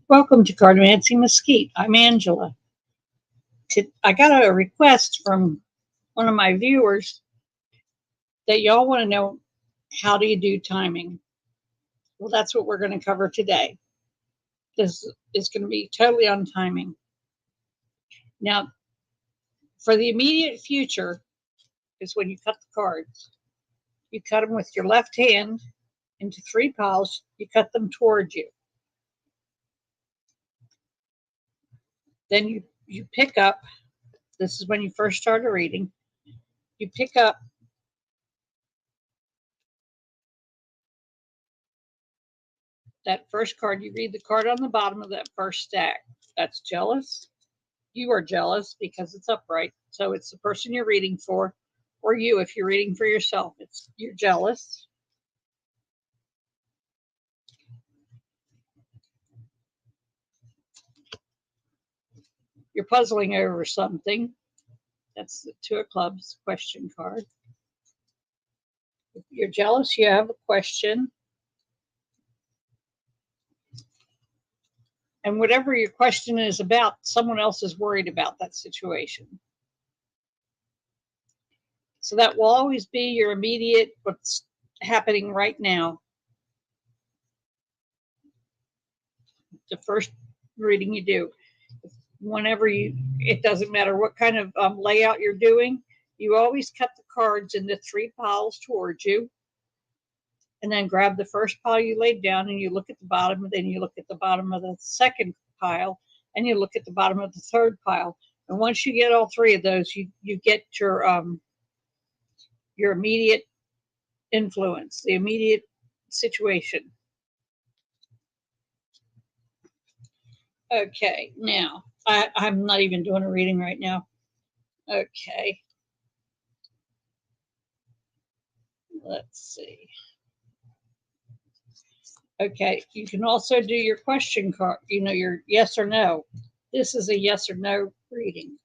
Welcome to Cartomancy Mesquite. I'm Angela. I got a request from one of my viewers that y'all want to know, how do you do timing? Well, that's what we're going to cover today. This is going to be totally on timing. Now, for the immediate future is when you cut the cards. You cut them with your left hand into three piles. You cut them towards you. Then you pick up, this is when you first started reading, you pick up that first card. You read the card on the bottom of that first stack. That's jealous. You are jealous because it's upright. So it's the person you're reading for, or you, if you're reading for yourself, you're jealous. You're puzzling over something. That's the Two of Clubs question card. If you're jealous, you have a question. And whatever your question is about, someone else is worried about that situation. So that will always be your immediate, what's happening right now. The first reading you do. Whenever it doesn't matter what kind of layout you're doing, you always cut the cards into three piles towards you, and then grab the first pile you laid down, and you look at the bottom, and then you look at the bottom of the second pile, and you look at the bottom of the third pile. And once you get all three of those, you get your immediate influence, the immediate situation. Okay, now I'm not even doing a reading right now. Okay. Let's see. Okay, you can also do your question card, your yes or no. This is a yes or no reading.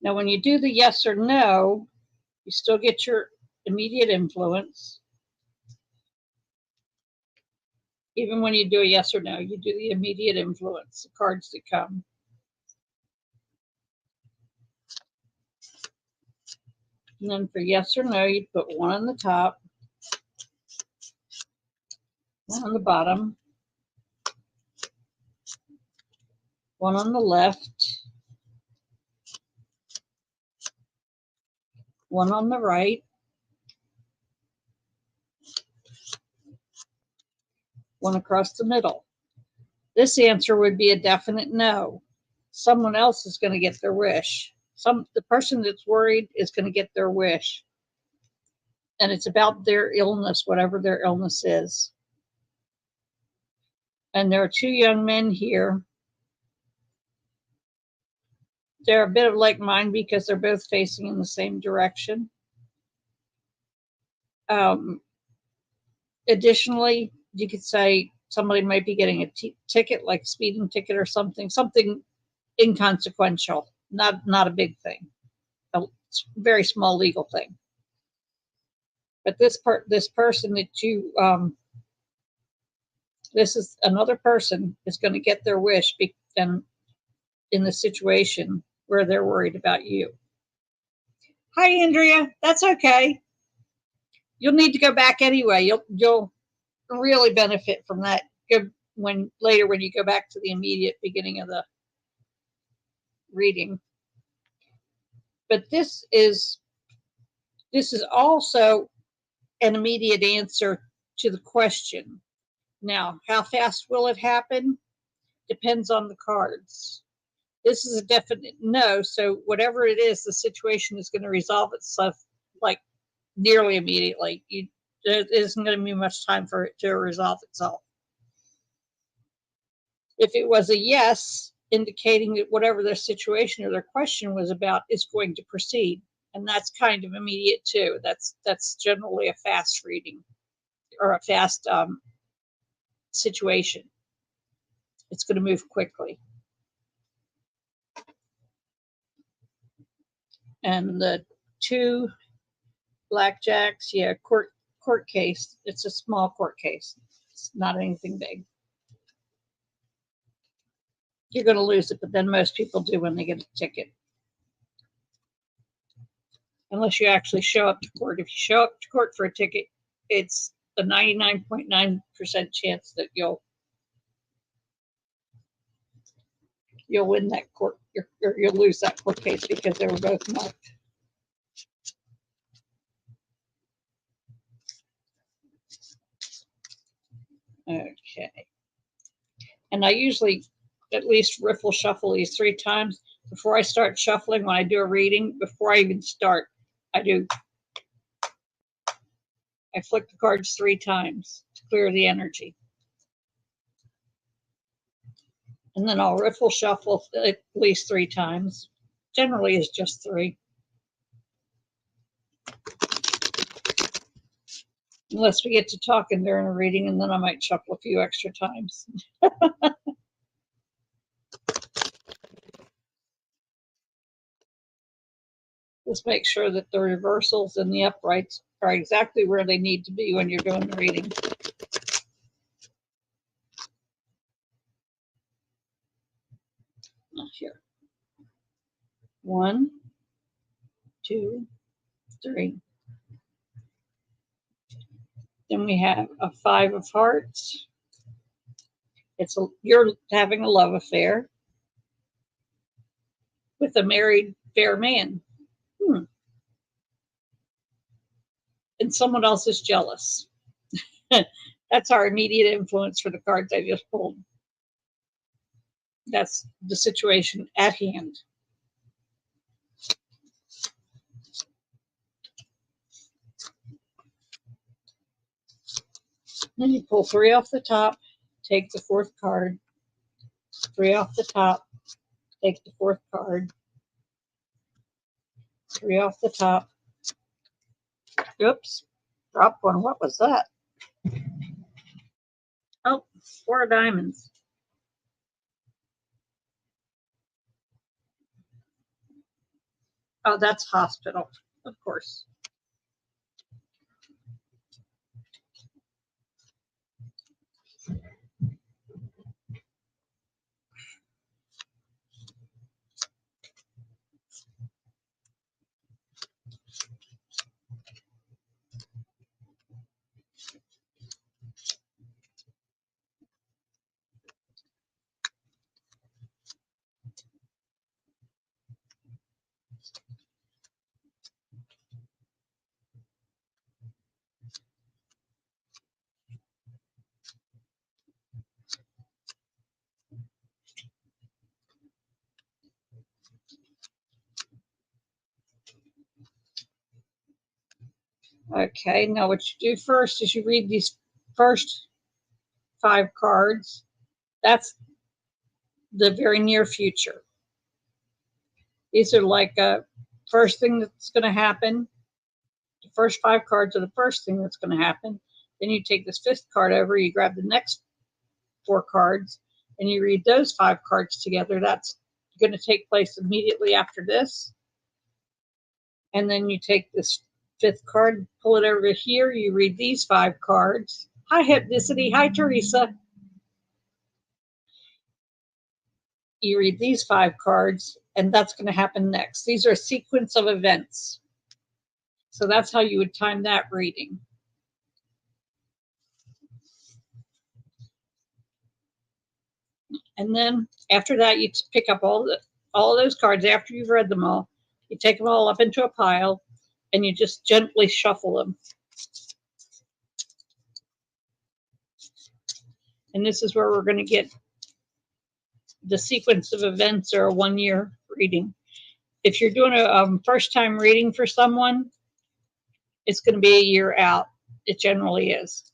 Now, when you do the yes or no, you still get your immediate influence. Even when you do a yes or no, you do the immediate influence, the cards that come. And then for yes or no, you put one on the top, one on the bottom, one on the left, one on the right, one across the middle. This answer would be a definite no. Someone else is going to get their wish. The person that's worried is going to get their wish. And it's about their illness, whatever their illness is. And there are two young men here. They're a bit of like mine because they're both facing in the same direction. Additionally, you could say somebody might be getting a ticket, like a speeding ticket or something inconsequential, not a big thing, a very small legal thing. But this person that you, this is another person is going to get their wish, and in the situation where they're worried about you. Hi, Andrea. That's okay. You'll need to go back anyway. You'll really benefit from that when you go back to the immediate beginning of the reading. But this is also an immediate answer to the question. Now, how fast will it happen? Depends on the cards. This is a definite no, so whatever it is, the situation is going to resolve itself like nearly immediately. There isn't going to be much time for it to resolve itself. If it was a yes, indicating that whatever their situation or their question was about is going to proceed, and that's kind of immediate too. That's generally a fast reading or a fast situation. It's going to move quickly. And the two blackjacks, yeah, court case. It's a small court case. It's not anything big. You're going to lose it, but then most people do when they get a ticket. Unless you actually show up to court. If you show up to court for a ticket, it's a 99.9% chance that you'll win that court, or you'll lose that court case because they were both marked. Okay. And I usually at least riffle shuffle these 3 times before I start shuffling. When I do a reading, before I even start, I flick the cards 3 times to clear the energy. And then I'll riffle shuffle at least 3 times. Generally it's just 3. Unless we get to talking during a reading, and then I might shuffle a few extra times. Just make sure that the reversals and the uprights are exactly where they need to be when you're doing the reading. Here. 1, 2, 3. Then we have a 5 of hearts. You're having a love affair with a married fair man. And someone else is jealous. That's our immediate influence for the cards I just pulled. That's the situation at hand. Then you pull 3 off the top, take the 4th card, 3 off the top, take the 4th card, 3 off the top. Oops, dropped one. What was that? Oh, 4 of diamonds. Oh, that's hospital, of course. Okay, now what you do first is you read these first 5 cards. That's the very near future. These are like a first thing that's going to happen. The first 5 cards are the first thing that's going to happen. Then you take this 5th card over, you grab the next 4 cards, and you read those 5 cards together. That's going to take place immediately after this. And then you take this 5th card, pull it over here, you read these 5 cards. Hi, Hypnicity. Hi, Teresa. You read these 5 cards, and that's going to happen next. These are a sequence of events. So that's how you would time that reading. And then after that, you pick up all of those cards after you've read them all. You take them all up into a pile, and you just gently shuffle them. And this is where we're going to get the sequence of events or a 1-year reading. If you're doing a first-time reading for someone, it's going to be a year out. It generally is.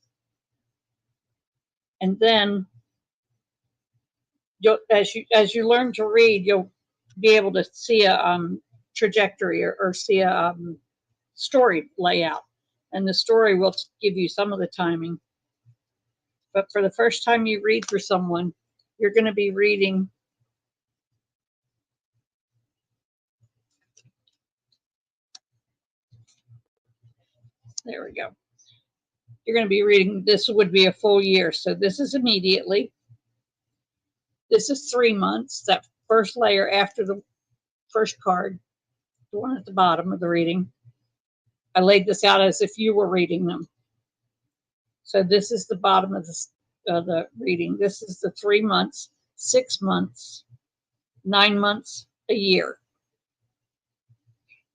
And then, as you learn to read, you'll be able to see a trajectory or see a story layout. And the story will give you some of the timing. But for the first time you read for someone, you're going to be reading there we go. you're going to be reading, this would be a full year. So this is immediately. This is 3 months, that first layer after the first card, the one at the bottom of the reading. I laid this out as if you were reading them. So this is the bottom of the reading. This is the 3 months, 6 months, 9 months, a year.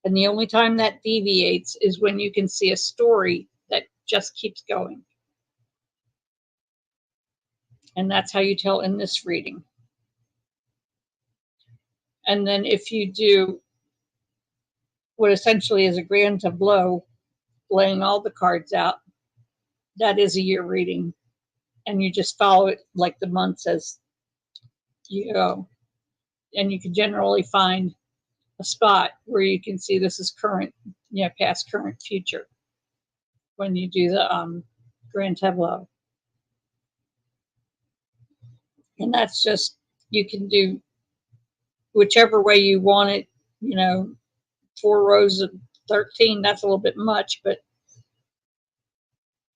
And the only time that deviates is when you can see a story that just keeps going. And that's how you tell in this reading. And then if you do what essentially is a grand tableau, laying all the cards out, that is a year reading. And you just follow it like the months as you go. And you can generally find a spot where you can see this is current, past, current, future when you do the grand tableau. And that's just, you can do whichever way you want it, 4 rows of 13, that's a little bit much, but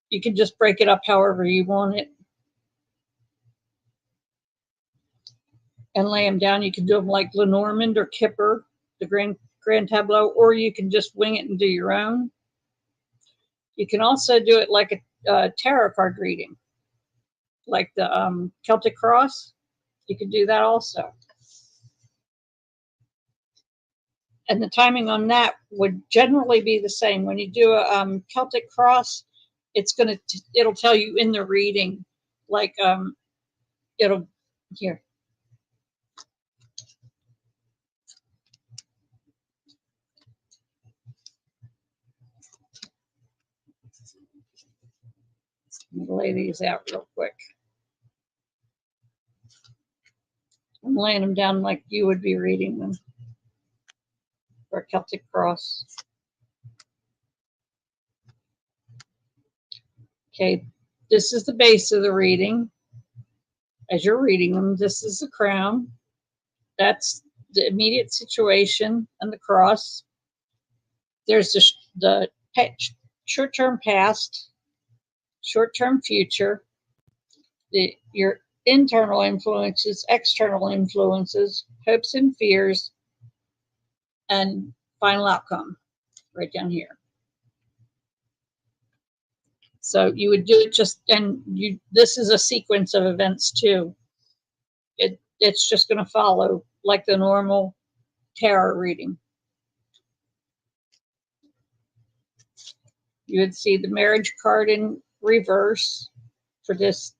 you can just break it up however you want it and lay them down. You can do them like Lenormand or Kipper, the grand tableau, or you can just wing it and do your own. You can also do it like a tarot card reading, like the Celtic Cross. You can do that also. And the timing on that would generally be the same. When you do a Celtic Cross, it'll tell you in the reading, like it'll here. Let me lay these out real quick. I'm laying them down like you would be reading them for a Celtic Cross. Okay, this is the base of the reading. As you're reading them, this is the crown. That's the immediate situation and the cross. There's the short-term past, short-term future, your internal influences, external influences, hopes and fears, and final outcome right down here. So you would do it this is a sequence of events too. It's just going to follow like the normal tarot reading. You would see the marriage card in reverse for this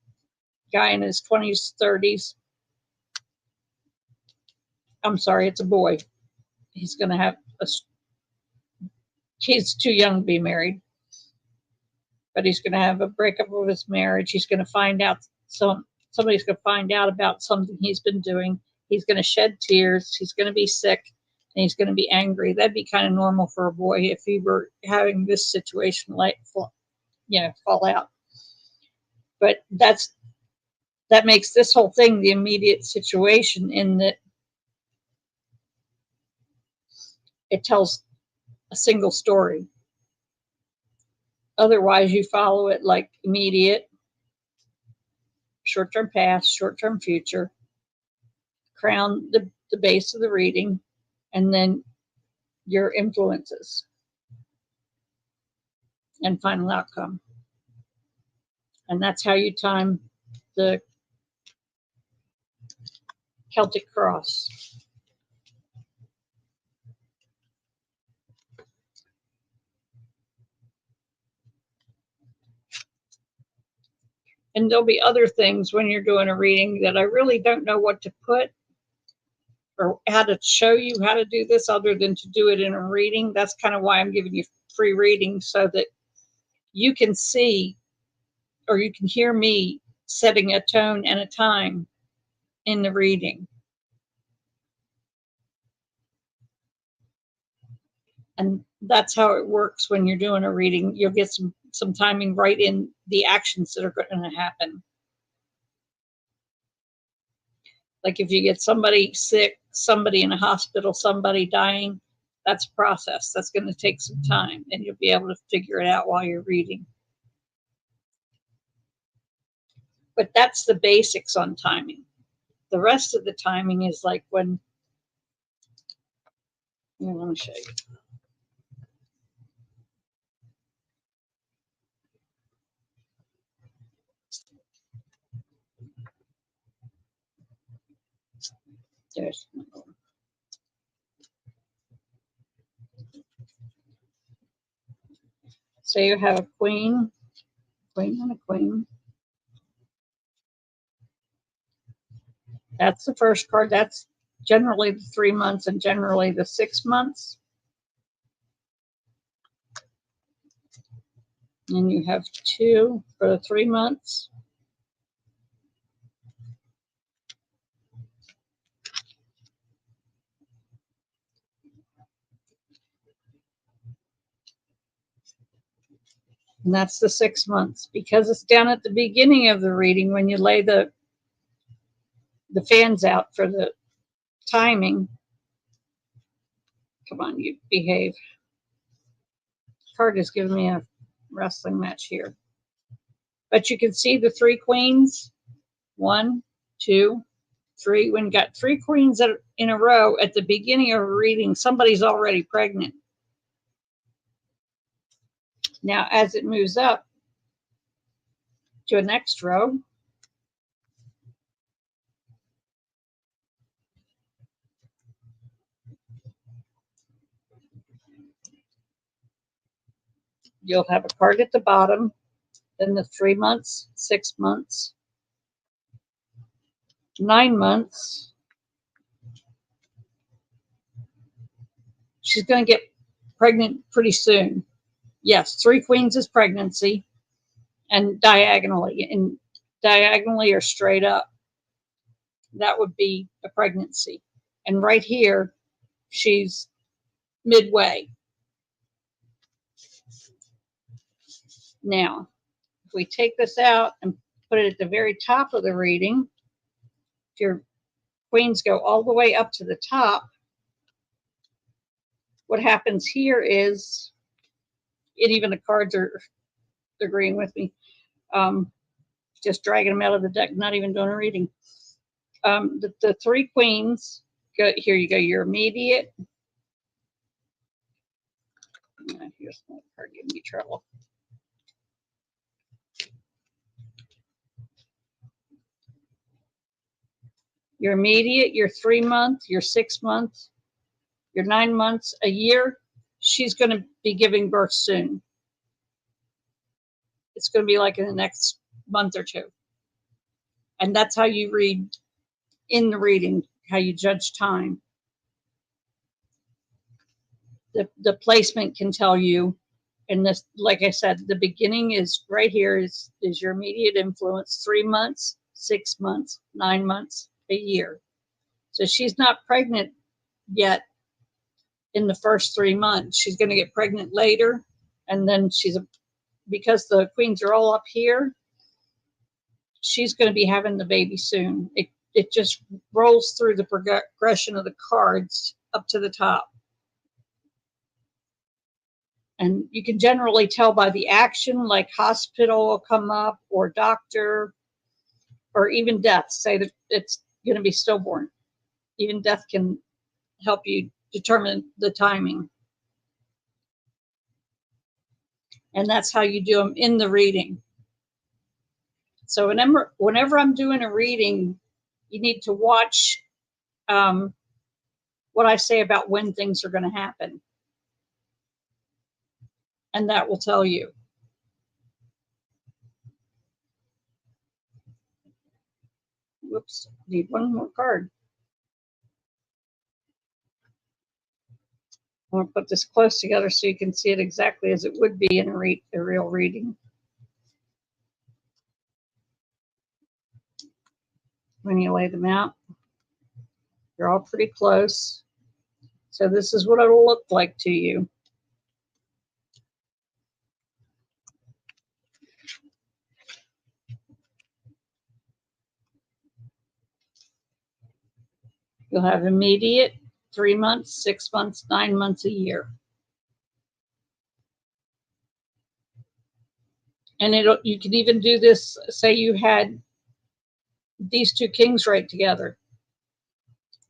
guy in his 20s, 30s. I'm sorry, it's a boy. He's going to have he's too young to be married, but he's going to have a breakup of his marriage. He's going to find out somebody's going to find out about something he's been doing. He's going to shed tears. He's going to be sick, and he's going to be angry. That'd be kind of normal for a boy if he were having this situation fall out. But that makes this whole thing the immediate situation, in that it tells a single story. Otherwise, you follow it like immediate, short-term past, short-term future, crown the base of the reading, and then your influences and final outcome. And that's how you time the Celtic Cross. And there'll be other things when you're doing a reading that I really don't know what to put or how to show you how to do this other than to do it in a reading. That's kind of why I'm giving you free reading, so that you can see or you can hear me setting a tone and a time in the reading. And that's how it works when you're doing a reading. You'll get some timing right in the actions that are going to happen. Like if you get somebody sick, somebody in a hospital, somebody dying, that's a process. That's going to take some time, and you'll be able to figure it out while you're reading. But that's the basics on timing. The rest of the timing is like when, let me show you. There's so you have a queen, and a queen. That's the first card. That's generally the 3 months and generally the 6 months. And you have 2 for the 3 months. And that's the 6 months, because it's down at the beginning of the reading when you lay the fans out for the timing. Come on, you behave. Card is giving me a wrestling match here. But you can see the 3 queens. 1, 2, 3. When you got 3 queens in a row at the beginning of a reading, somebody's already pregnant. Now, as it moves up to a next row, you'll have a card at the bottom, then the 3 months, 6 months, 9 months. She's going to get pregnant pretty soon. Yes, 3 queens is pregnancy, and diagonally or straight up, that would be a pregnancy. And right here, she's midway. Now, if we take this out and put it at the very top of the reading, if your queens go all the way up to the top, what happens here is, and even the cards are agreeing with me, just dragging them out of the deck, not even doing a reading. The 3 queens, here you go, your immediate. Here's one card giving me trouble. Your immediate, your 3 month, your 6 month, your 9 months, a year, she's going to be giving birth soon. It's going to be like in the next month or 2. And that's how you read in the reading, how you judge time. The placement can tell you, and this, like I said, the beginning is right here is your immediate influence, 3 months, 6 months, 9 months, a year. So she's not pregnant yet in the first 3 months. She's going to get pregnant later, and then because the queens are all up here, she's going to be having the baby soon. It just rolls through the progression of the cards up to the top. And you can generally tell by the action, like hospital will come up, or doctor, or even death. Say that it's going to be stillborn. Even death can help you determine the timing. And that's how you do them in the reading. So whenever I'm doing a reading, you need to watch what I say about when things are going to happen. And that will tell you. Whoops, need one more card. I'm going to put this close together so you can see it exactly as it would be in a real reading. When you lay them out, they're all pretty close. So this is what it'll look like to you. You'll have immediate, 3 months, 6 months, 9 months, a year. And you can even do this, say you had these two kings right together.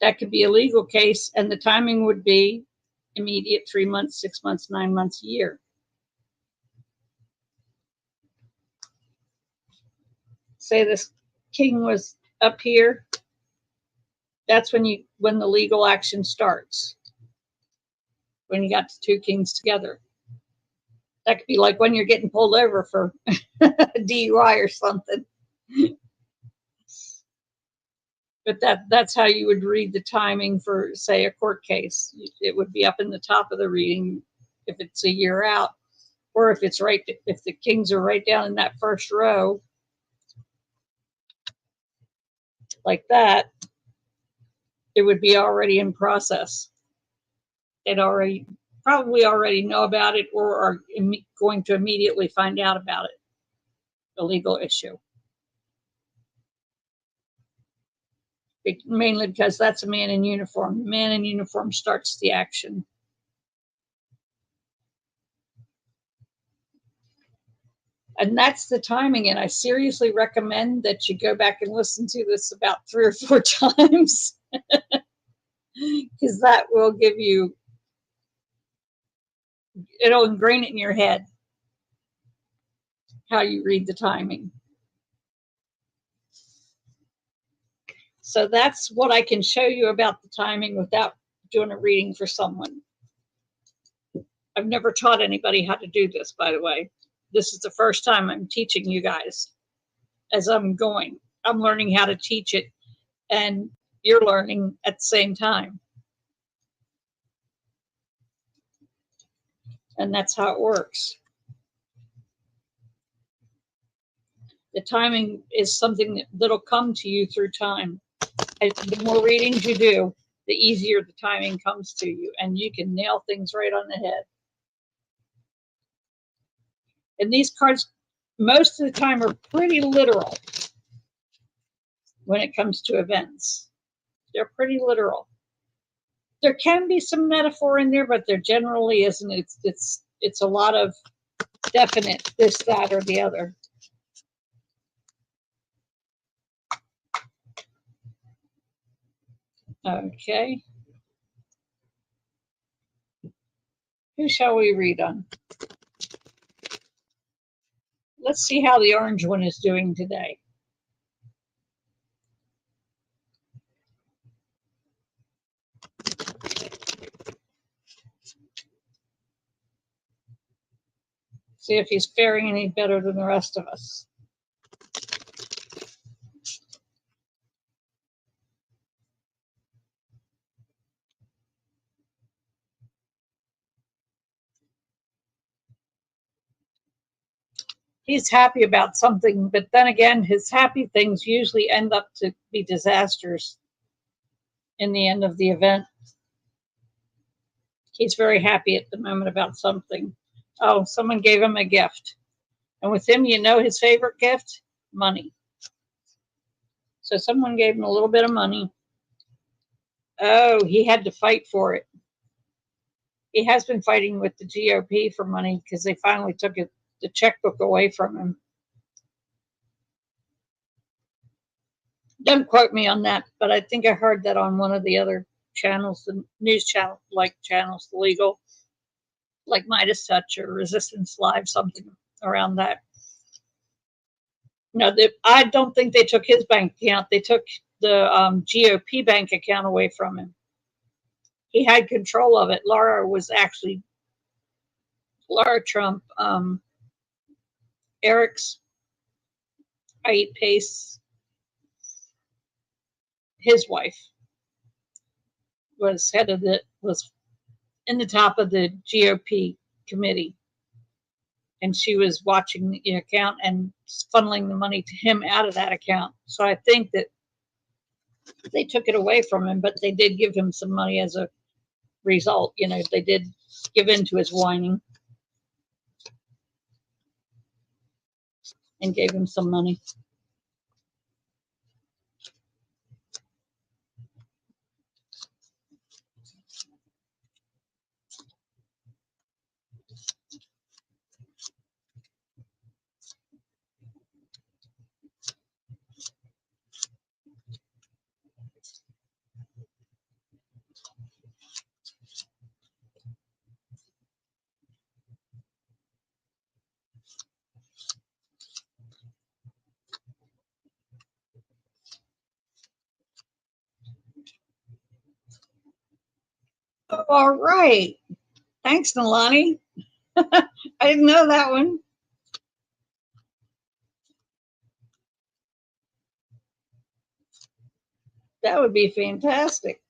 That could be a legal case, and the timing would be immediate, 3 months, 6 months, 9 months, a year. Say this king was up here, that's when the legal action starts. When you got the two kings together. That could be like when you're getting pulled over for DUI or something. But that's how you would read the timing for, say, a court case. It would be up in the top of the reading if it's a year out, or if the kings are right down in that first row, like that, it would be already in process. They'd probably already know about it, or are going to immediately find out about it, the legal issue. Mainly because that's a man in uniform. The man in uniform starts the action. And that's the timing. And I seriously recommend that you go back and listen to this about 3 or 4 times, because that will give you, it'll ingrain it in your head how you read the timing. So that's what I can show you about the timing without doing a reading for someone. I've never taught anybody how to do this, by the way. This is the first time I'm teaching you guys as I'm going. I'm learning how to teach it, and you're learning at the same time. And that's how it works. The timing is something that'll come to you through time. The more readings you do, the easier the timing comes to you, and you can nail things right on the head. And these cards, most of the time, are pretty literal when it comes to events. They're pretty literal. There can be some metaphor in there, but there generally isn't. It's a lot of definite this, that, or the other. Okay. Who shall we read on? Let's see how the orange one is doing today. See if he's faring any better than the rest of us. He's happy about something, but then again, his happy things usually end up to be disasters in the end of the event. He's very happy at the moment about something. Oh, someone gave him a gift. And with him, you know his favorite gift? Money. So someone gave him a little bit of money. Oh, he had to fight for it. He has been fighting with the GOP for money because they finally took the checkbook away from him. Don't quote me on that, but I think I heard that on one of the other channels, the news channel, like channels, the legal, like Midas Touch or Resistance Live, something around that. No, I don't think they took his bank account. They took the GOP bank account away from him. He had control of it. Laura Trump, Eric's Ait Pace, his wife was in the top of the GOP committee, and she was watching the account and funneling the money to him out of that account. So I think that they took it away from him, but they did give him some money as a result. You know, they did give in to his whining and gave him some money. Oh, all right. Thanks, Nalani. I didn't know that one. That would be fantastic.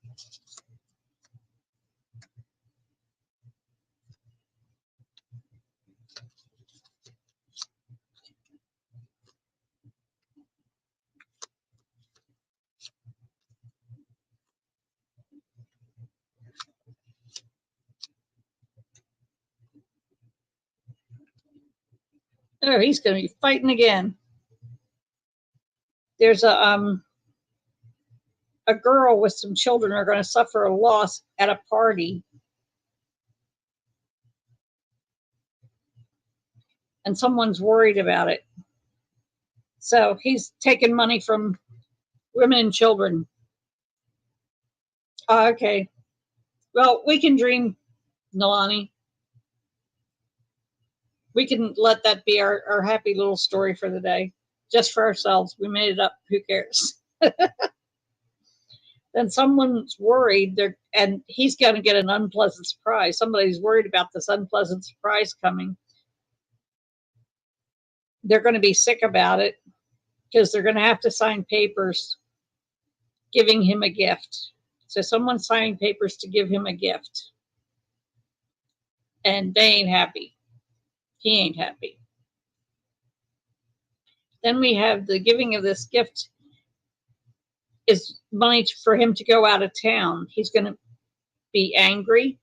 Oh, he's going to be fighting again. There's a girl with some children are going to suffer a loss at a party. And someone's worried about it. So he's taking money from women and children. Okay. Well, we can dream, Nalani. We can let that be our happy little story for the day. Just for ourselves. We made it up. Who cares? Then someone's worried and he's going to get an unpleasant surprise. Somebody's worried about this unpleasant surprise coming. They're going to be sick about it because they're going to have to sign papers giving him a gift. So someone's signing papers to give him a gift. And they ain't happy. He ain't happy. Then we have the giving of this gift is money for him to go out of town. He's going to be angry.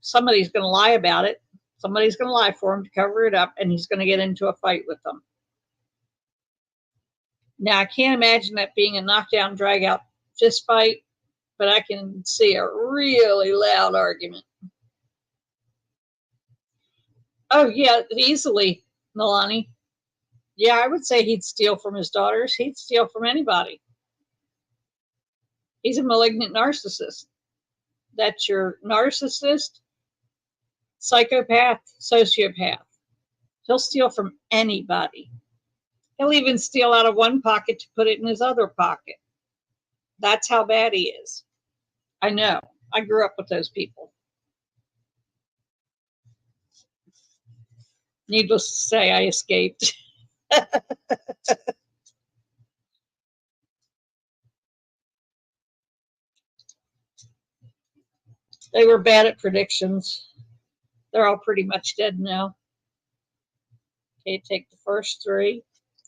Somebody's going to lie about it. Somebody's going to lie for him to cover it up, and he's going to get into a fight with them. Now, I can't imagine that being a knockdown, drag out fist fight, but I can see a really loud argument. Oh, yeah, easily, Nalani. Yeah, I would say he'd steal from his daughters. He'd steal from anybody. He's a malignant narcissist. That's your narcissist, psychopath, sociopath. He'll steal from anybody. He'll even steal out of one pocket to put it in his other pocket. That's how bad he is. I know. I grew up with those people. Needless to say, I escaped. They were bad at predictions. They're all pretty much dead now. Okay, take the first three.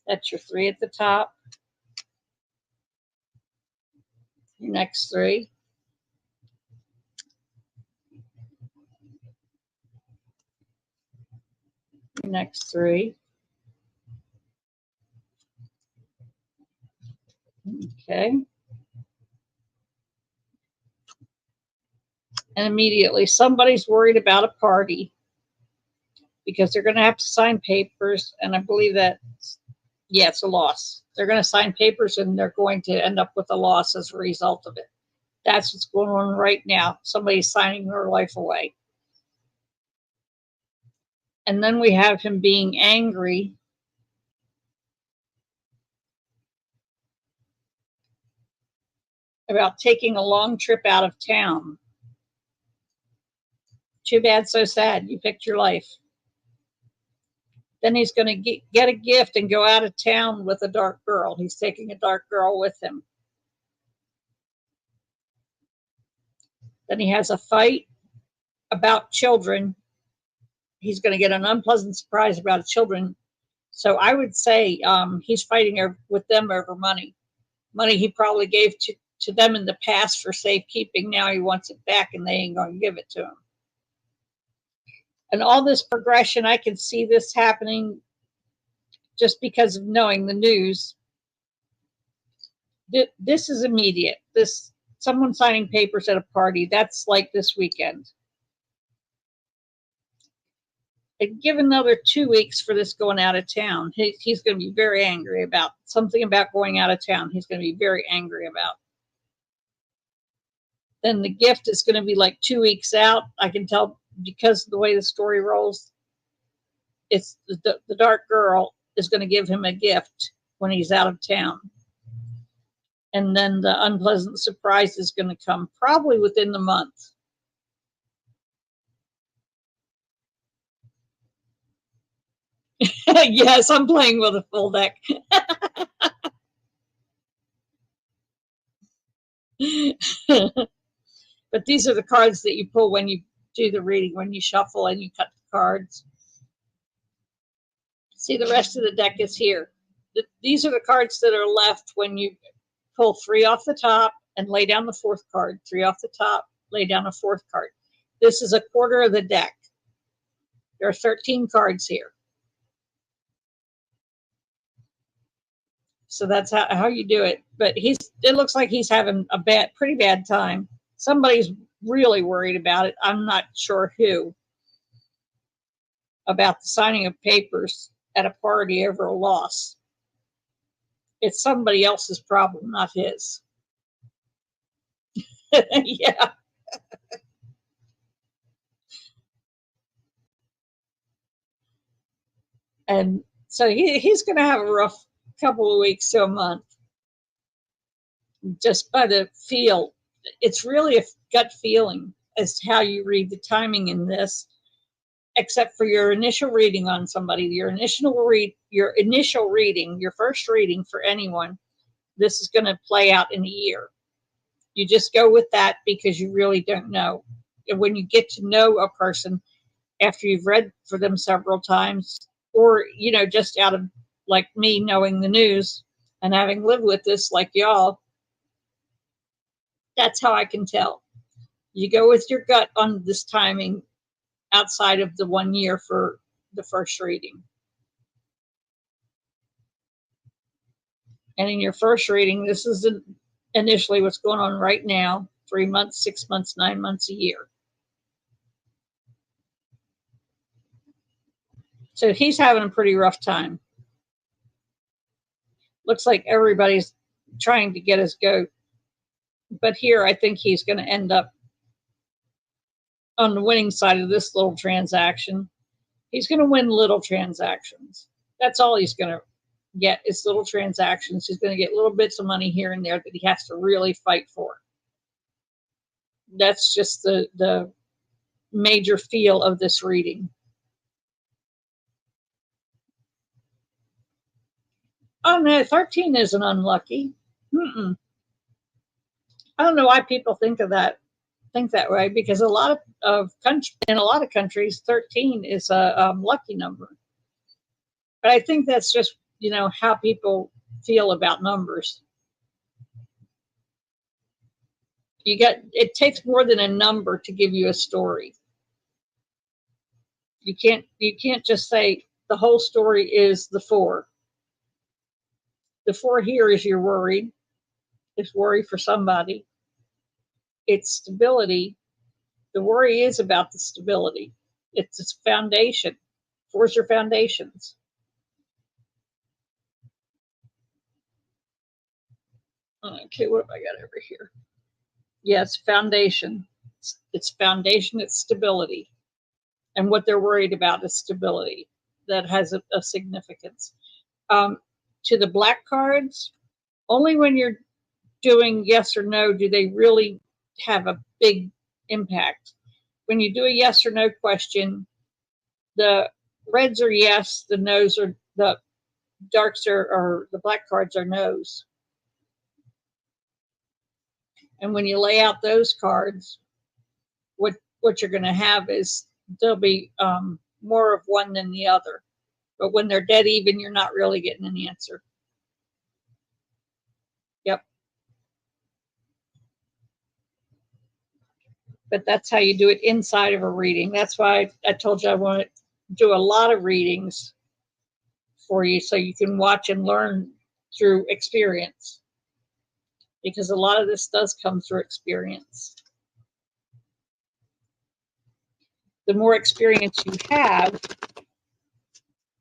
That's your three at the top. Your next three. Your next three. Okay. And immediately somebody's worried about a party because they're going to have to sign papers. And I believe that, yeah, it's a loss. They're going to sign papers and they're going to end up with a loss as a result of it. That's what's going on right now. Somebody's signing their life away. And then we have him being angry about taking a long trip out of town. Too bad, so sad. You picked your life. Then he's going to get a gift and go out of town with a dark girl. He's taking a dark girl with him. Then he has a fight about children. He's going to get an unpleasant surprise about children. So I would say he's fighting with them over money. Money he probably gave to them in the past for safekeeping. Now he wants it back and they ain't going to give it to him. And all this progression, I can see this happening just because of knowing the news. This is immediate. Someone signing papers at a party, that's like this weekend. And give another 2 weeks for this going out of town. He's going to be very angry about something about going out of town. He's going to be very angry about. Then the gift is going to be like 2 weeks out. I can tell because of the way the story rolls. It's the dark girl is going to give him a gift when he's out of town. And then the unpleasant surprise is going to come probably within the month. Yes, I'm playing with a full deck. But these are the cards that you pull when you do the reading, when you shuffle and you cut the cards. See, the rest of the deck is here. These are the cards that are left when you pull 3 off the top and lay down the 4th card, 3 off the top, lay down a 4th card. This is a quarter of the deck. There are 13 cards here. So that's how you do it. But it looks like he's having a pretty bad time. Somebody's really worried about it. I'm not sure who. About the signing of papers at a party over a loss. It's somebody else's problem, not his. Yeah. And so he's going to have a rough couple of weeks to a month. Just by the feel. It's really a gut feeling as to how you read the timing in this, except for your initial reading on somebody, your initial reading, your first reading for anyone. This is going to play out in a year. You just go with that because you really don't know. And when you get to know a person after you've read for them several times, or, just out of, like me, knowing the news and having lived with this like y'all, that's how I can tell. You go with your gut on this timing outside of the 1 year for the first reading. And in your first reading, this is initially what's going on right now, 3 months, 6 months, 9 months, a year. So he's having a pretty rough time. Looks like everybody's trying to get his goat. But here, I think he's going to end up on the winning side of this little transaction. He's going to win little transactions. That's all he's going to get is little transactions. He's going to get little bits of money here and there that he has to really fight for. That's just the major feel of this reading. Oh no, 13 isn't unlucky. I don't know why people think that way, because in a lot of countries, 13 is a lucky number. But I think that's just, how people feel about numbers. It takes more than a number to give you a story. You can't just say the whole story is the 4. The 4 here is you're worried. It's worry for somebody. It's stability. The worry is about the stability. It's its foundation. 4's your foundations. Okay, what have I got over here? Yes, foundation. It's foundation, it's stability. And what they're worried about is stability. That has a significance. To the black cards, only when you're doing yes or no do they really have a big impact. When you do a yes or no question, the reds are yes, the no's are, the darks or the black cards are no's. And when you lay out those cards, what you're going to have is there'll be more of one than the other. But when they're dead even, you're not really getting an answer. Yep. But that's how you do it inside of a reading. That's why I told you I want to do a lot of readings for you so you can watch and learn through experience. Because a lot of this does come through experience. The more experience you have,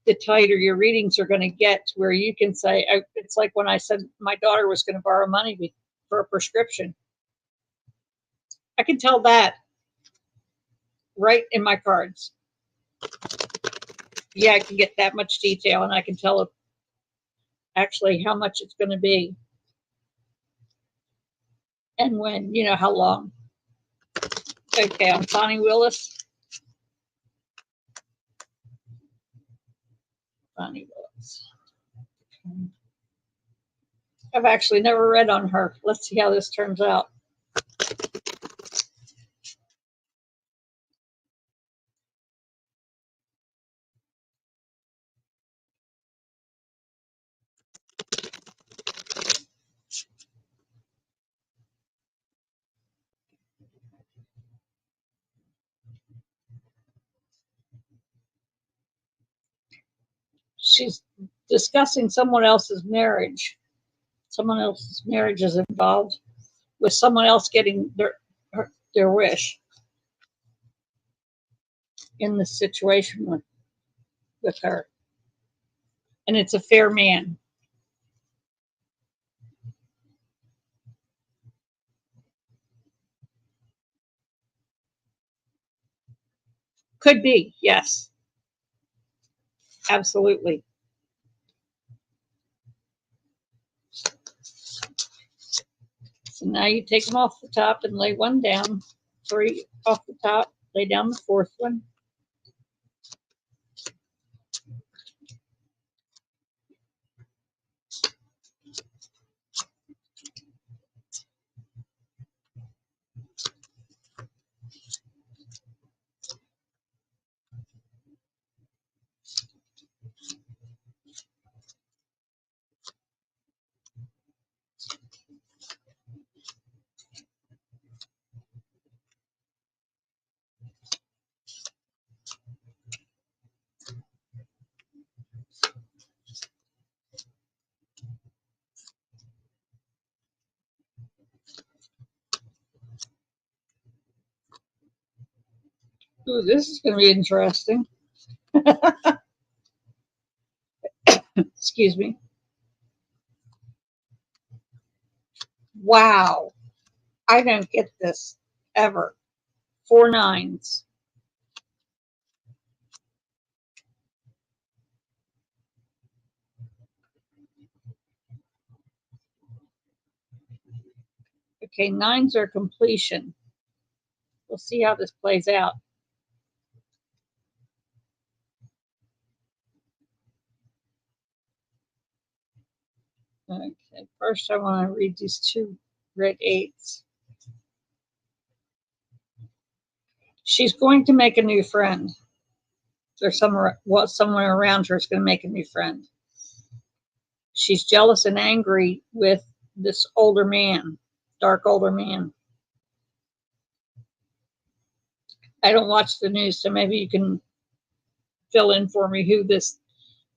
the tighter your readings are going to get, to where you can say, it's like when I said my daughter was going to borrow money for a prescription. I can tell that right in my cards. Yeah, I can get that much detail, and I can tell actually how much it's going to be. and when, you know, how long. Okay, I'm Connie Willis. Connie Willis. I've actually never read on her. Let's see how this turns out. She's discussing someone else's marriage. Someone else's marriage is involved with someone else getting their wish in this situation with her. And it's a fair man. Could be, yes. Absolutely. So now you take them off the top and lay one down. 3 off the top, lay down the 4th one. Ooh, this is going to be interesting. Excuse me. Wow. I don't get this ever. 4 9s. Okay, 9s are completion. We'll see how this plays out. Okay, first I want to read these 2 red 8s. She's going to make a new friend. There's someone around her is going to make a new friend. She's jealous and angry with this older man, dark older man. I don't watch the news, so maybe you can fill in for me who this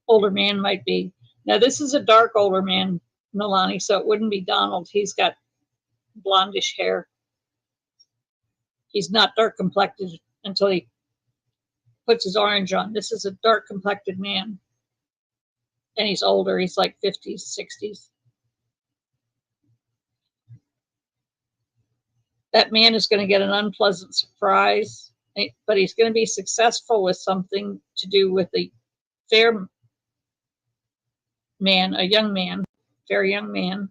older man might be. Now, this is a dark older man, Milani, so it wouldn't be Donald. He's got blondish hair. He's not dark complected until he puts his orange on. This is a dark complected man. And he's older. He's like 50s, 60s. That man is going to get an unpleasant surprise, but he's going to be successful with something to do with a fair man, a young man, fair young man.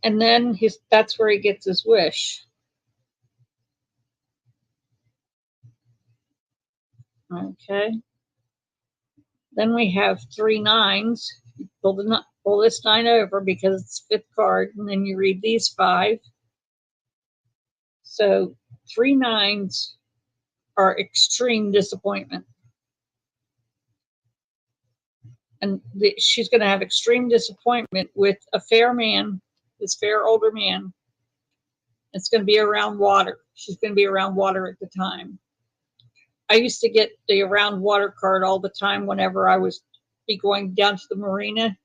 And then that's where he gets his wish. Okay. Then we have 3 9s. Pull this 9 over because it's 5th card, and then you read these 5. So 3 9s are extreme disappointment. And she's going to have extreme disappointment with a fair man, this fair older man. It's going to be around water. She's going to be around water at the time. I used to get the around water card all the time whenever I was be going down to the marina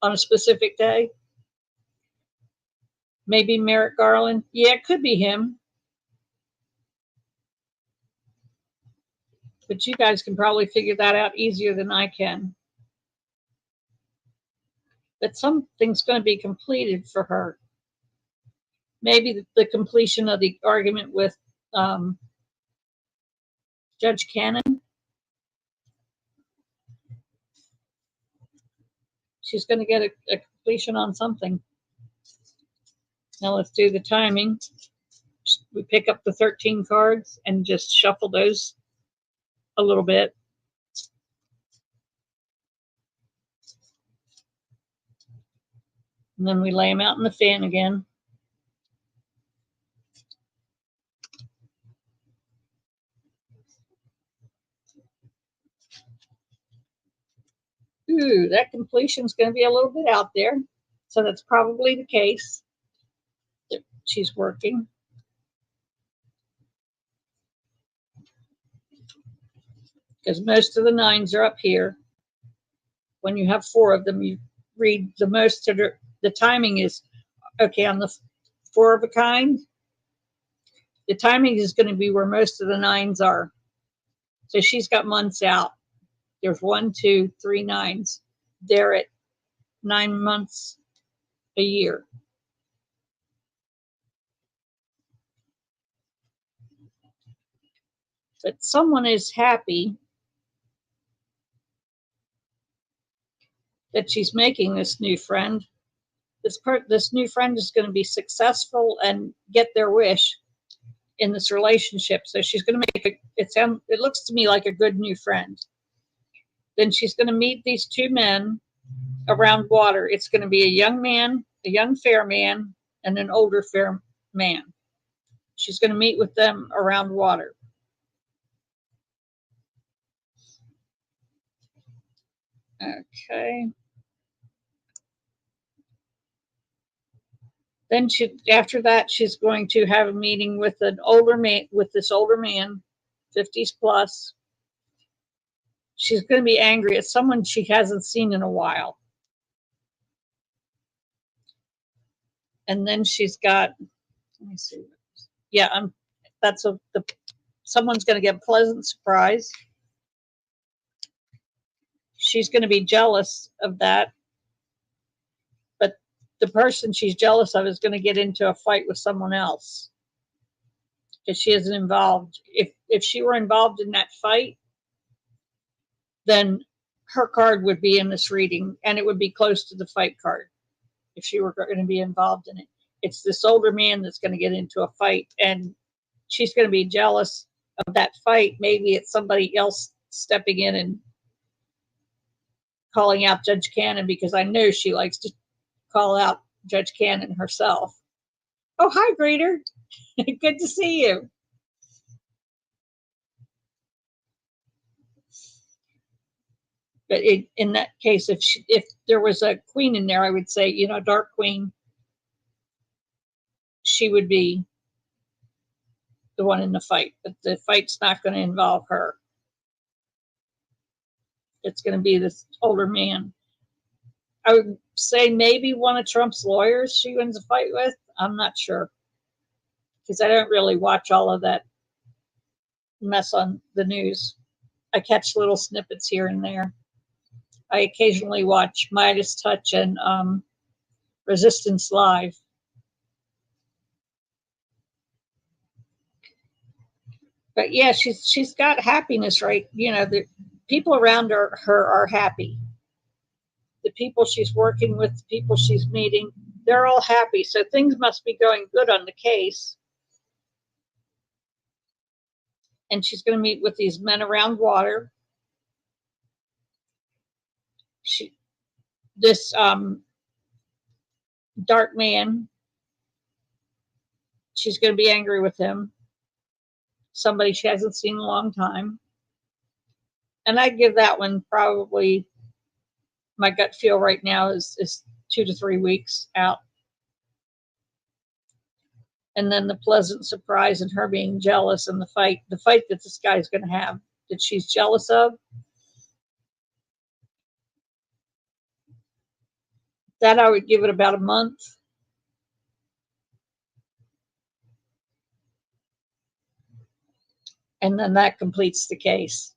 on a specific day. Maybe Merrick Garland. Yeah, it could be him. But you guys can probably figure that out easier than I can. But something's going to be completed for her. Maybe the completion of the argument with Judge Cannon. she's going to get a completion on something. Now let's do the timing. We pick up the 13 cards and just shuffle those a little bit. And then we lay them out in the fan again. Ooh, that completion is going to be a little bit out there. So that's probably the case that she's working. Because most of the 9s are up here. When you have 4 of them, you read the most of the timing is, okay, on the 4 of a kind, the timing is going to be where most of the 9s are. So she's got months out. There's 1, 2, 3 9s. They're at 9 months a year. But someone is happy that she's making this new friend. This new friend is going to be successful and get their wish in this relationship. So she's going to make it looks to me like a good new friend. Then she's going to meet these 2 men around water. It's going to be a young man, a young fair man, and an older fair man. She's going to meet with them around water. Okay. Then after that, she's going to have a meeting with an older man, with this older man, 50s plus. She's going to be angry at someone she hasn't seen in a while. And then she's got, let me see. Yeah, someone's going to get a pleasant surprise. She's going to be jealous of that. But the person she's jealous of is going to get into a fight with someone else. Because she isn't involved. If she were involved in that fight, then her card would be in this reading, and it would be close to the fight card if she were going to be involved in it. It's this older man that's going to get into a fight, and she's going to be jealous of that fight. Maybe it's somebody else stepping in and calling out Judge Cannon, because I know she likes to call out Judge Cannon herself. Oh, hi, Greeter. Good to see you. But in that case, if there was a queen in there, I would say, Dark Queen, she would be the one in the fight. But the fight's not going to involve her. It's going to be this older man. I would say maybe one of Trump's lawyers she wins a fight with. I'm not sure, because I don't really watch all of that mess on the news. I catch little snippets here and there. I occasionally watch MeidasTouch and Resistance Live. But yeah, she's got happiness, right? The people around her are happy. The people she's working with, the people she's meeting, they're all happy. So things must be going good on the case. And she's going to meet with these men around water. This dark man, she's going to be angry with him. Somebody she hasn't seen in a long time. And I'd give that one probably, my gut feel right now is 2 to 3 weeks out. And then the pleasant surprise and her being jealous, and the fight that this guy's going to have, that she's jealous of. That I would give it about a month. And then that completes the case.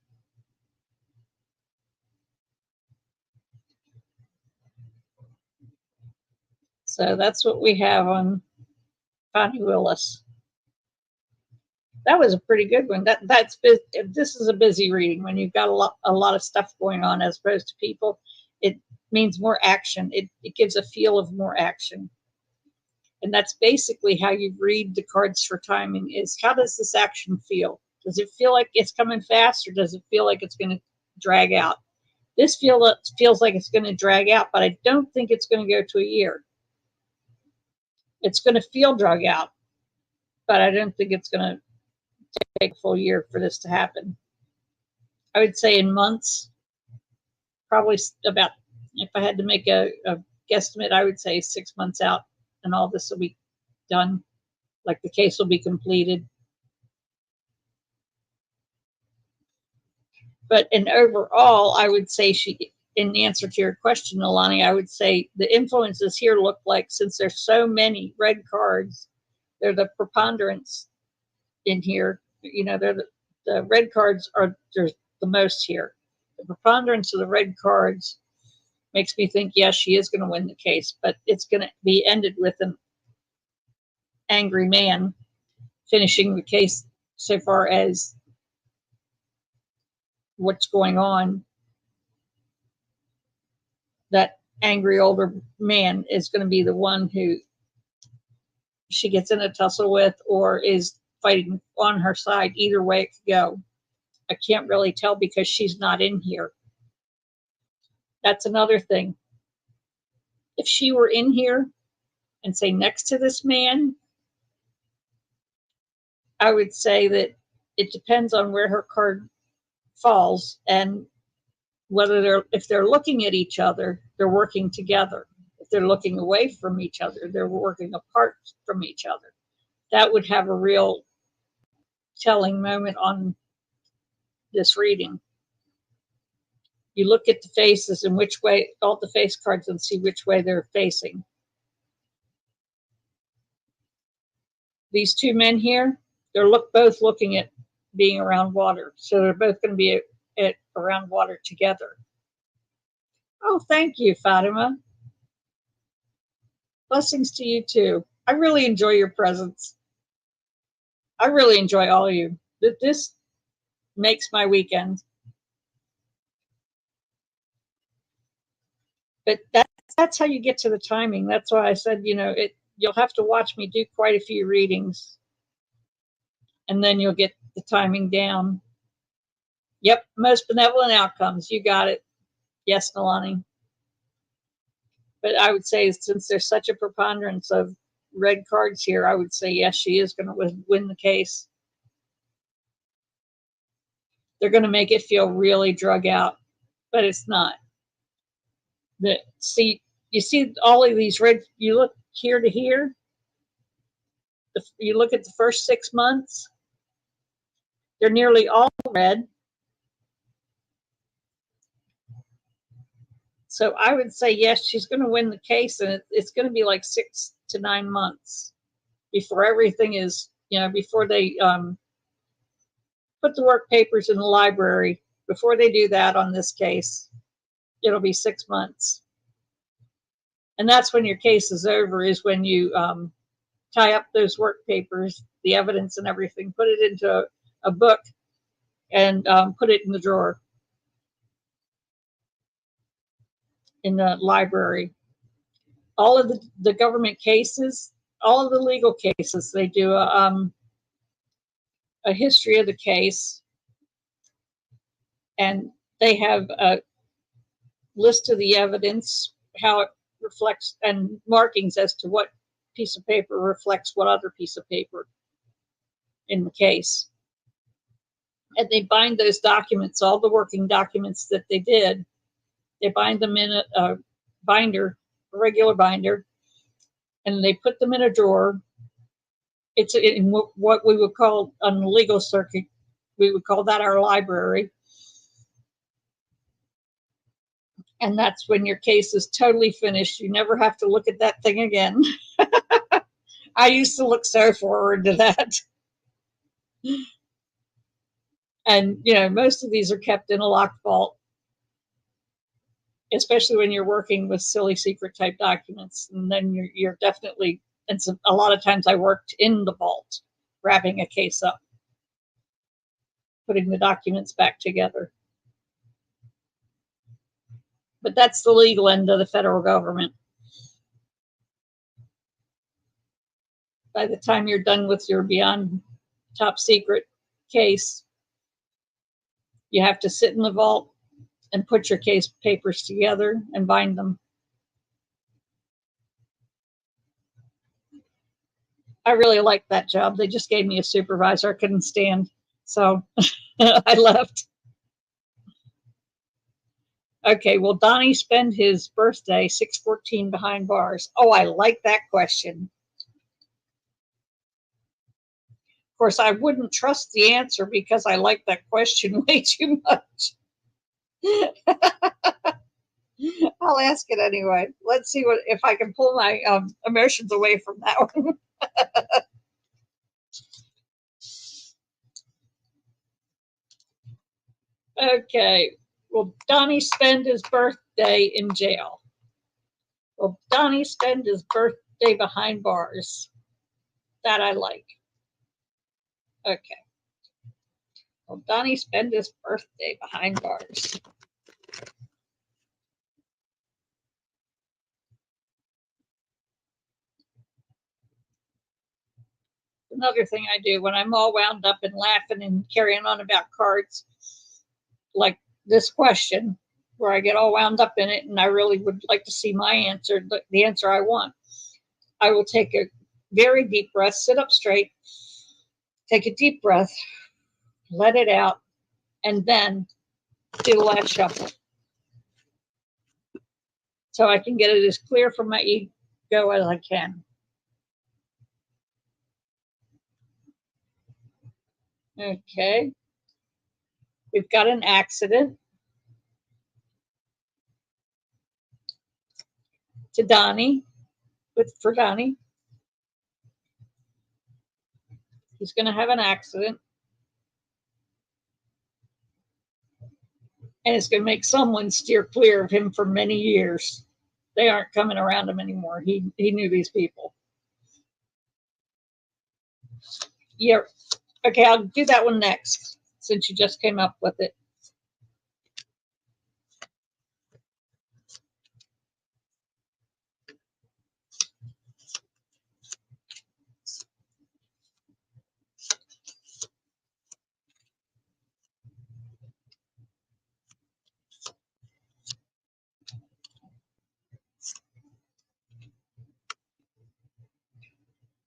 So that's what we have on Fani Willis. That was a pretty good one. This is a busy reading when you've got a lot of stuff going on, as opposed to people. means more action. It gives a feel of more action. And that's basically how you read the cards for timing is how does this action feel? Does it feel like it's coming fast or does it feel like it's going to drag out? This feels like it's going to drag out, but I don't think it's going to go to a year. It's going to feel drag out, but I don't think it's going to take a full year for this to happen. I would say in months, probably about, if I had to make a guesstimate, I would say 6 months out and all this will be done. Like the case will be completed. But in overall, I would say in answer to your question, Alani, I would say the influences here look like, since there's so many red cards, they're the preponderance in here. You know, they're the red cards are there's the most here. The preponderance of the red cards makes me think, yes, she is going to win the case, but it's going to be ended with an angry man finishing the case so far as what's going on. That angry older man is going to be the one who she gets in a tussle with or is fighting on her side. Either way it could go. I can't really tell because she's not in here. That's another thing. If she were in here and say next to this man, I would say that it depends on where her card falls and whether if they're looking at each other, they're working together. If they're looking away from each other, they're working apart from each other. That would have a real telling moment on this reading. You look at the faces and which way, all the face cards, and see which way they're facing. These two men here, they're both looking at being around water. So they're both going to be at around water together. Oh, thank you, Fatima. Blessings to you too. I really enjoy your presence. I really enjoy all of you. This makes my weekend. But that's how you get to the timing. That's why I said, you know, you'll have to watch me do quite a few readings. And then you'll get the timing down. Yep, most benevolent outcomes. You got it. Yes, Nalani. But I would say since there's such a preponderance of red cards here, I would say yes, she is going to win the case. They're going to make it feel really drug out, but it's not. You see all of these red, you look here to here, you look at the first 6 months, they're nearly all red. So I would say, yes, she's going to win the case, and it's going to be like 6 to 9 months before everything is, you know, before they put the work papers in the library. Before they do that on this case, it'll be 6 months. And that's when your case is over, is when you tie up those work papers, the evidence and everything, put it into a book and put it in the drawer in the library. All of the government cases, all of the legal cases, they do a history of the case, and they have a list of the evidence, how it reflects, and markings as to what piece of paper reflects what other piece of paper in the case. And they bind those documents, all the working documents that they did, they bind them in a binder, a regular binder, and they put them in a drawer. It's in what we would call, on the legal circuit, we would call that our library. And that's when your case is totally finished. You never have to look at that thing again. I used to look so forward to that. And, you know, most of these are kept in a locked vault, especially when you're working with silly secret type documents. And then you're definitely, and so a lot of times I worked in the vault, wrapping a case up, putting the documents back together. But that's the legal end of the federal government. By the time you're done with your beyond top secret case, you have to sit in the vault and put your case papers together and bind them. I really liked that job. They just gave me a supervisor I couldn't stand. So I left. Okay, will Donnie spend his birthday 614 behind bars? Oh, I like that question. Of course, I wouldn't trust the answer because I like that question way too much. I'll ask it anyway. Let's see what if I can pull my emotions away from that one. Okay. Will Donnie spend his birthday in jail? Will Donnie spend his birthday behind bars? That I like. Okay. Will Donnie spend his birthday behind bars? Another thing I do when I'm all wound up and laughing and carrying on about cards, like this question, where I get all wound up in it and I really would like to see my answer, the answer I want. I will take a very deep breath, sit up straight, take a deep breath, let it out, and then do the last shuffle. So I can get it as clear from my ego as I can. Okay. We've got an accident. To Donnie, for Donnie. He's going to have an accident. And it's going to make someone steer clear of him for many years. They aren't coming around him anymore. He knew these people. Yeah. Okay, I'll do that one next since you just came up with it.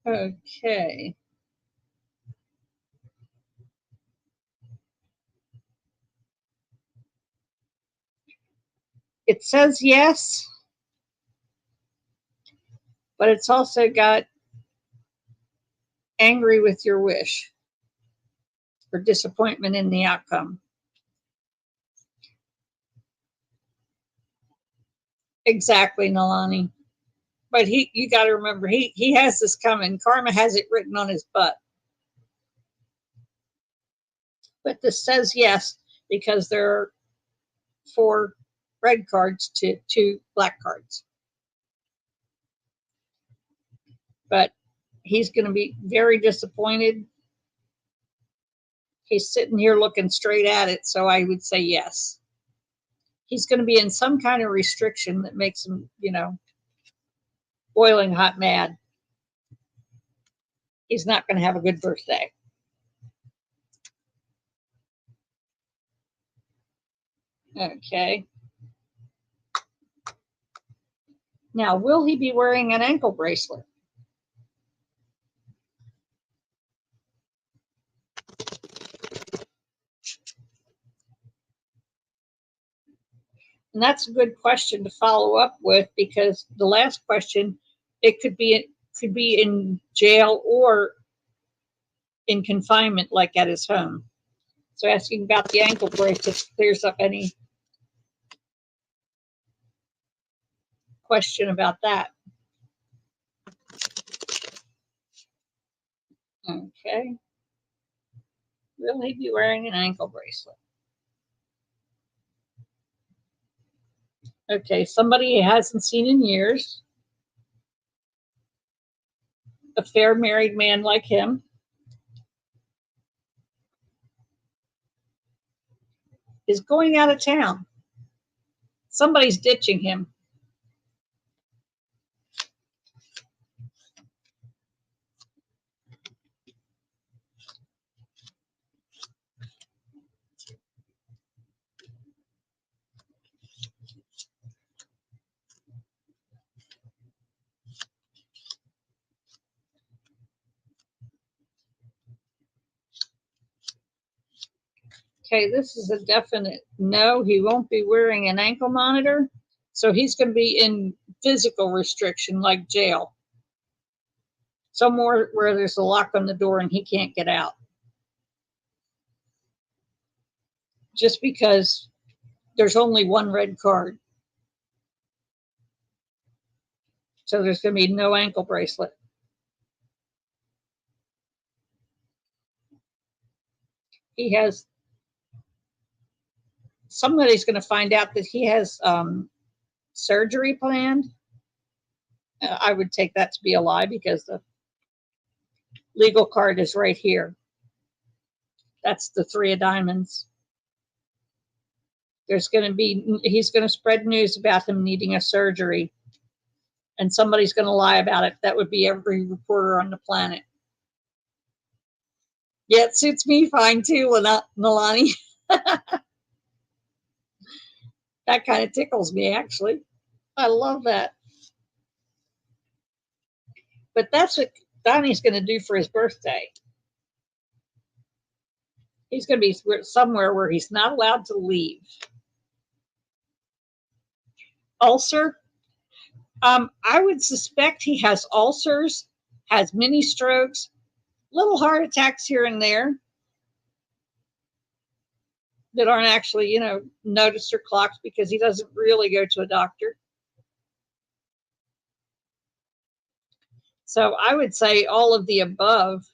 Okay. It says yes, but it's also got angry with your wish or disappointment in the outcome. Exactly, Nalani. But you got to remember, he has this coming. Karma has it written on his butt. But this says yes because there are 4 red cards to 2 black cards. But he's going to be very disappointed. He's sitting here looking straight at it, so I would say yes. He's going to be in some kind of restriction that makes him, boiling hot mad. He's not going to have a good birthday. Okay. Now, will he be wearing an ankle bracelet? And that's a good question to follow up with because the last question, it could be in jail or in confinement, like at his home. So asking about the ankle bracelet clears up any question about that. Okay. Will he be wearing an ankle bracelet? Okay, somebody he hasn't seen in years. A fair married man like him. Is going out of town. Somebody's ditching him. Okay, this is a definite no. He won't be wearing an ankle monitor. So he's going to be in physical restriction like jail. Somewhere where there's a lock on the door and he can't get out. Just because there's only one red card. So there's going to be no ankle bracelet. He has, somebody's going to find out that he has surgery planned. I would take that to be a lie because the legal card is right here. That's the 3 of diamonds. There's going to be, he's going to spread news about him needing a surgery, and somebody's going to lie about it. That would be every reporter on the planet. Yeah, it suits me fine too, Nalani. That kind of tickles me, actually. I love that. But that's what Donnie's going to do for his birthday. He's going to be somewhere where he's not allowed to leave. Ulcer. I would suspect he has ulcers, has mini strokes, little heart attacks here and there that aren't actually, noticed or clocked because he doesn't really go to a doctor. So I would say all of the above.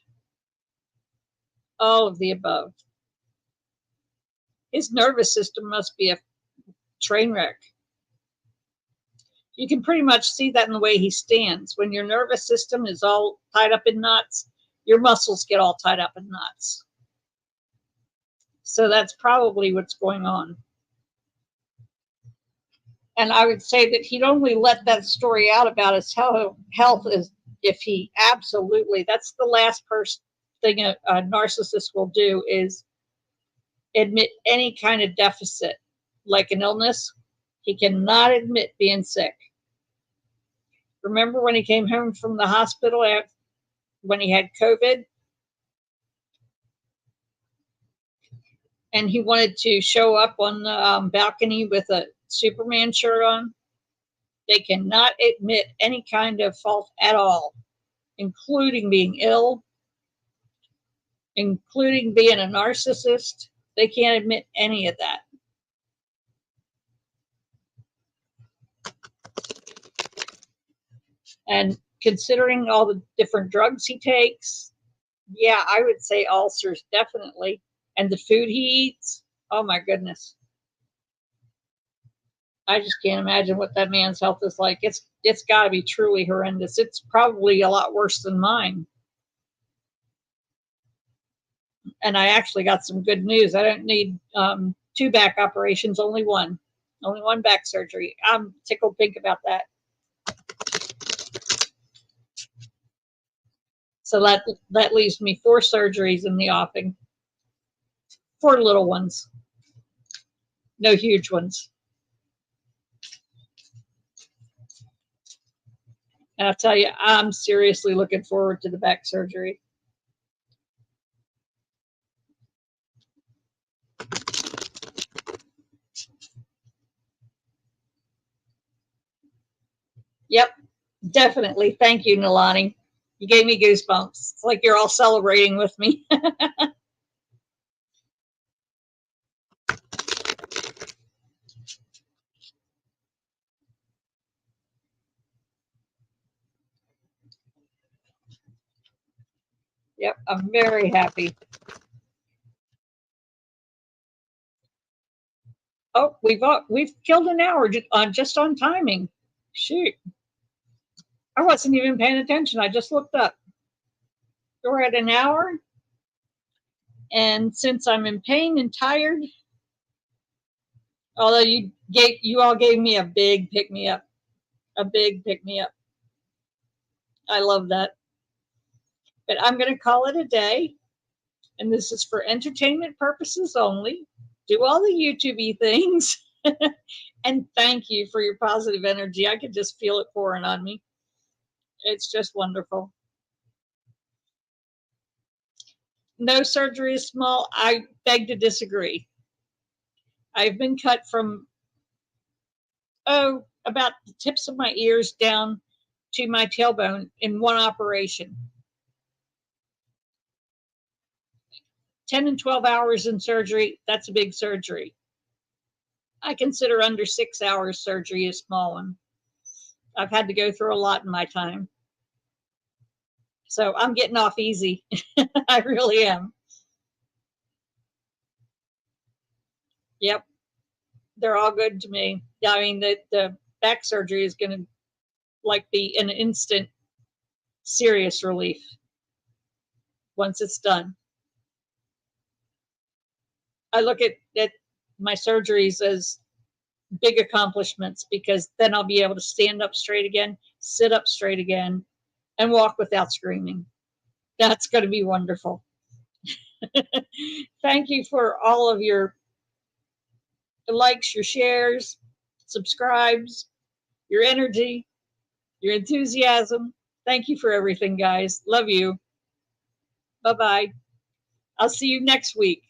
All of the above. His nervous system must be a train wreck. You can pretty much see that in the way he stands. When your nervous system is all tied up in knots, your muscles get all tied up in knots. So that's probably what's going on. And I would say that he'd only let that story out about his health is if he absolutely, that's the last thing a narcissist will do is admit any kind of deficit, like an illness. He cannot admit being sick. Remember when he came home from the hospital when he had COVID? And he wanted to show up on the balcony with a Superman shirt on. They cannot admit any kind of fault at all, including being ill, including being a narcissist. They can't admit any of that. And considering all the different drugs he takes, yeah, I would say ulcers, definitely. And the food he eats, oh my goodness. I just can't imagine what that man's health is like. It's got to be truly horrendous. It's probably a lot worse than mine. And I actually got some good news. I don't need 2 back operations, only one back surgery. I'm tickled pink about that. So that leaves me 4 surgeries in the offing. 4 little ones. No huge ones. And I'll tell you, I'm seriously looking forward to the back surgery. Yep, definitely. Thank you, Nalani. You gave me goosebumps. It's like you're all celebrating with me. Yep, I'm very happy. Oh, we've killed an hour just on timing. Shoot. I wasn't even paying attention. I just looked up. We're at an hour. And since I'm in pain and tired, although you You all gave me a big pick me up. A big pick me up. I love that. But I'm going to call it a day. And this is for entertainment purposes only. Do all the YouTube things. And thank you for your positive energy. I could just feel it pouring on me. It's just wonderful. No surgery is small. I beg to disagree. I've been cut from, about the tips of my ears down to my tailbone in one operation. 10 and 12 hours in surgery, that's a big surgery. I consider under 6 hours surgery a small one. I've had to go through a lot in my time. So I'm getting off easy. I really am. Yep. They're all good to me. I mean, the back surgery is going to be an instant serious relief once it's done. I look at my surgeries as big accomplishments because then I'll be able to stand up straight again, sit up straight again, and walk without screaming. That's going to be wonderful. Thank you for all of your likes, your shares, subscribes, your energy, your enthusiasm. Thank you for everything, guys. Love you. Bye-bye. I'll see you next week.